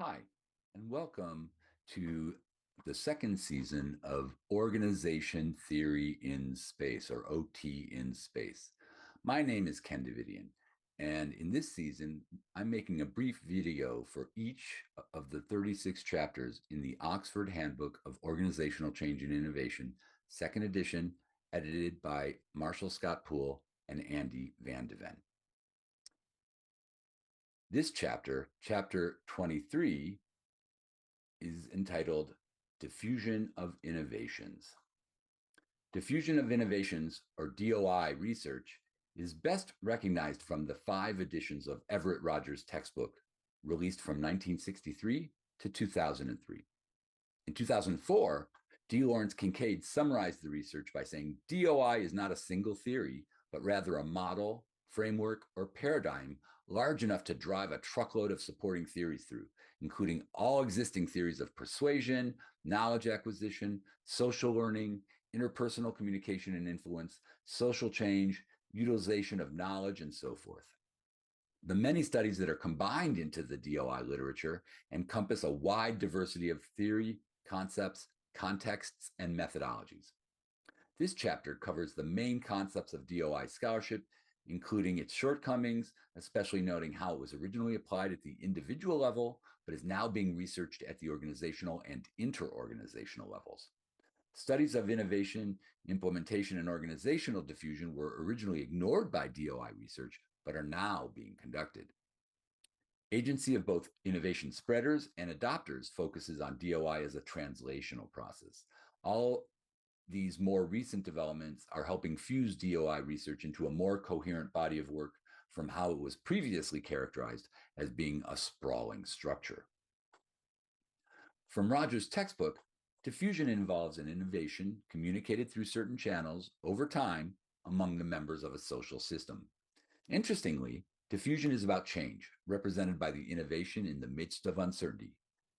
Hi, and welcome to the second season of Organization Theory in Space, or OT in Space. My name is Ken Davidian, and in this season, I'm making a brief video for each of the 36 chapters in the Oxford Handbook of Organizational Change and Innovation, second edition, edited by Marshall Scott Poole and Andy Van de Ven. This chapter, chapter 23, is entitled Diffusion of Innovations. Diffusion of Innovations, or DOI research, is best recognized from the 5 editions of Everett Rogers' textbook, released from 1963 to 2003. In 2004, D. Lawrence Kincaid summarized the research by saying DOI is not a single theory, but rather a model, framework, or paradigm large enough to drive a truckload of supporting theories through, including all existing theories of persuasion, knowledge acquisition, social learning, interpersonal communication and influence, social change, utilization of knowledge, and so forth. The many studies that are combined into the DOI literature encompass a wide diversity of theory, concepts, contexts, and methodologies. This chapter covers the main concepts of DOI scholarship, including its shortcomings, especially noting how it was originally applied at the individual level, but is now being researched at the organizational and interorganizational levels. Studies of innovation, implementation, and organizational diffusion were originally ignored by DOI research, but are now being conducted. Agency of both innovation spreaders and adopters focuses on DOI as a translational process. All these more recent developments are helping fuse DOI research into a more coherent body of work from how it was previously characterized as being a sprawling structure. From Rogers' textbook, diffusion involves an innovation communicated through certain channels over time among the members of a social system. Interestingly, diffusion is about change, represented by the innovation in the midst of uncertainty.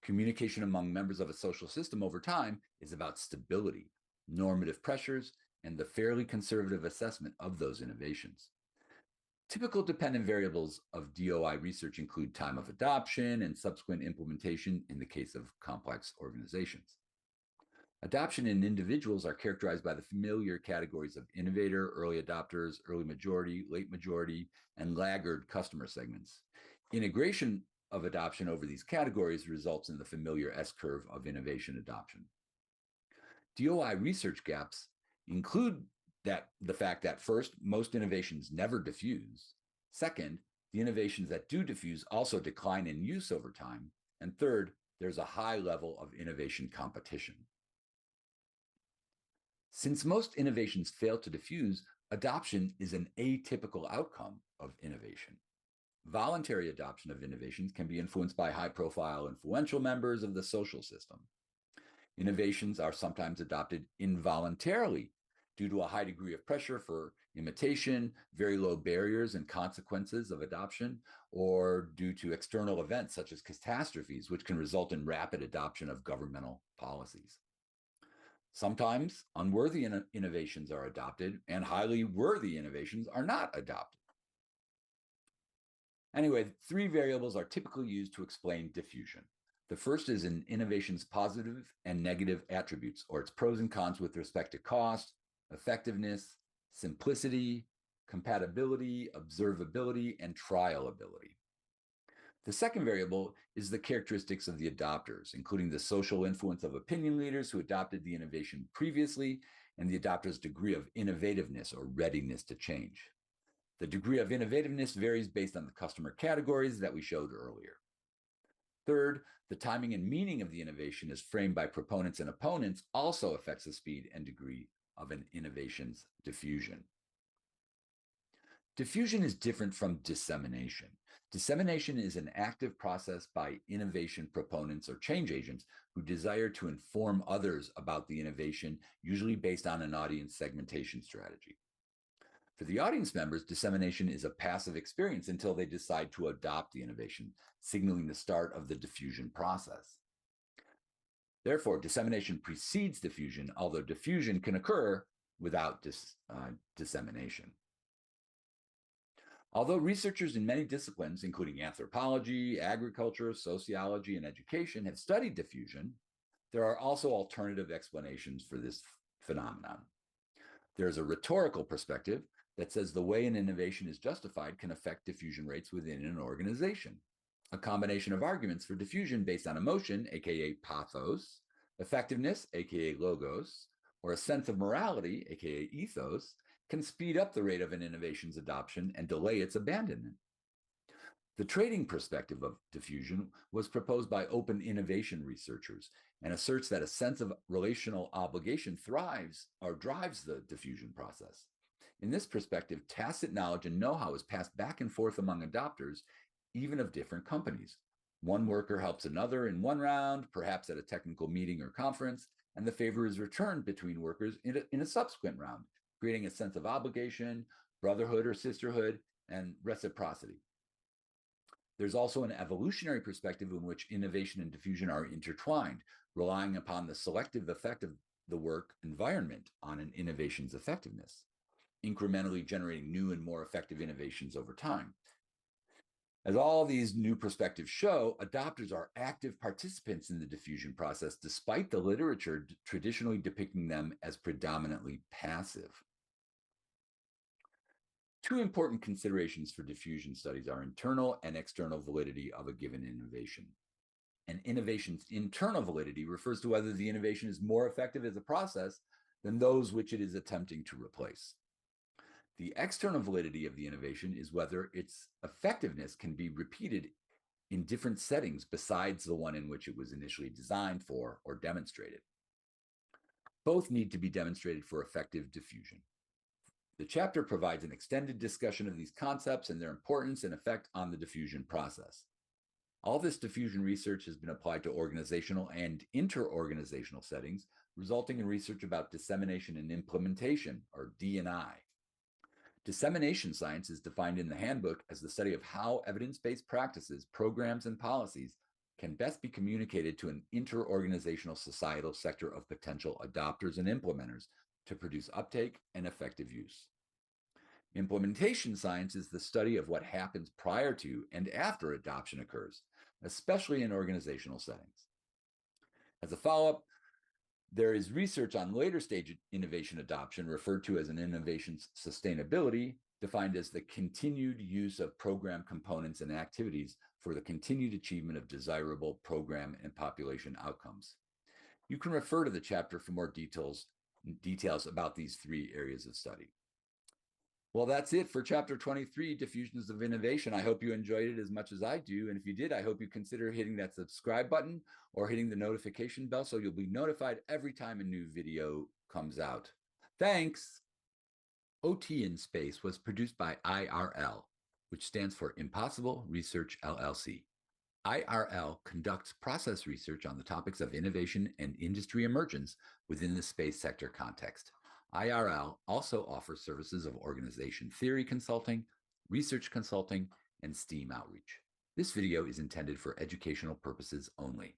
Communication among members of a social system over time is about stability, normative pressures, and the fairly conservative assessment of those innovations. Typical dependent variables of DOI research include time of adoption and subsequent implementation in the case of complex organizations. Adoption in individuals are characterized by the familiar categories of innovator, early adopters, early majority, late majority, and laggard customer segments. Integration of adoption over these categories results in the familiar S-curve of innovation adoption. DOI research gaps include the fact that first, most innovations never diffuse. Second, the innovations that do diffuse also decline in use over time. And third, there's a high level of innovation competition. Since most innovations fail to diffuse, adoption is an atypical outcome of innovation. Voluntary adoption of innovations can be influenced by high-profile influential members of the social system. Innovations are sometimes adopted involuntarily due to a high degree of pressure for imitation, very low barriers and consequences of adoption, or due to external events such as catastrophes, which can result in rapid adoption of governmental policies. Sometimes unworthy innovations are adopted, and highly worthy innovations are not adopted. Anyway, 3 variables are typically used to explain diffusion. The first is an innovation's positive and negative attributes, or its pros and cons with respect to cost, effectiveness, simplicity, compatibility, observability, and trialability. The second variable is the characteristics of the adopters, including the social influence of opinion leaders who adopted the innovation previously and the adopter's degree of innovativeness or readiness to change. The degree of innovativeness varies based on the customer categories that we showed earlier. Third, the timing and meaning of the innovation as framed by proponents and opponents also affects the speed and degree of an innovation's diffusion. Diffusion is different from dissemination. Dissemination is an active process by innovation proponents or change agents who desire to inform others about the innovation, usually based on an audience segmentation strategy. For the audience members, dissemination is a passive experience until they decide to adopt the innovation, signaling the start of the diffusion process. Therefore, dissemination precedes diffusion, although diffusion can occur without dissemination. Although researchers in many disciplines, including anthropology, agriculture, sociology, and education, have studied diffusion, there are also alternative explanations for this phenomenon. There's a rhetorical perspective that says the way an innovation is justified can affect diffusion rates within an organization. A combination of arguments for diffusion based on emotion, aka pathos, effectiveness, aka logos, or a sense of morality, aka ethos, can speed up the rate of an innovation's adoption and delay its abandonment. The trading perspective of diffusion was proposed by open innovation researchers and asserts that a sense of relational obligation drives the diffusion process. In this perspective, tacit knowledge and know-how is passed back and forth among adopters, even of different companies. One worker helps another in one round, perhaps at a technical meeting or conference, and the favor is returned between workers in a subsequent round, creating a sense of obligation, brotherhood or sisterhood, and reciprocity. There's also an evolutionary perspective in which innovation and diffusion are intertwined, relying upon the selective effect of the work environment on an innovation's effectiveness, incrementally generating new and more effective innovations over time. As all these new perspectives show, adopters are active participants in the diffusion process, despite the literature traditionally depicting them as predominantly passive. Two important considerations for diffusion studies are internal and external validity of a given innovation. An innovation's internal validity refers to whether the innovation is more effective as a process than those which it is attempting to replace. The external validity of the innovation is whether its effectiveness can be repeated in different settings besides the one in which it was initially designed for or demonstrated. Both need to be demonstrated for effective diffusion. The chapter provides an extended discussion of these concepts and their importance and effect on the diffusion process. All this diffusion research has been applied to organizational and interorganizational settings, resulting in research about dissemination and implementation, or D&I. Dissemination science is defined in the Handbook as the study of how evidence-based practices, programs, and policies can best be communicated to an interorganizational societal sector of potential adopters and implementers to produce uptake and effective use. Implementation science is the study of what happens prior to and after adoption occurs, especially in organizational settings. As a follow-up, there is research on later stage innovation adoption, referred to as an innovation's sustainability, defined as the continued use of program components and activities for the continued achievement of desirable program and population outcomes. You can refer to the chapter for more details about these three areas of study. Well, that's it for Chapter 23, Diffusions of Innovation. I hope you enjoyed it as much as I do. And if you did, I hope you consider hitting that subscribe button or hitting the notification bell so you'll be notified every time a new video comes out. Thanks! OT in Space was produced by IRL, which stands for Impossible Research LLC. IRL conducts process research on the topics of innovation and industry emergence within the space sector context. IRL also offers services of organization theory consulting, research consulting, and STEAM outreach. This video is intended for educational purposes only.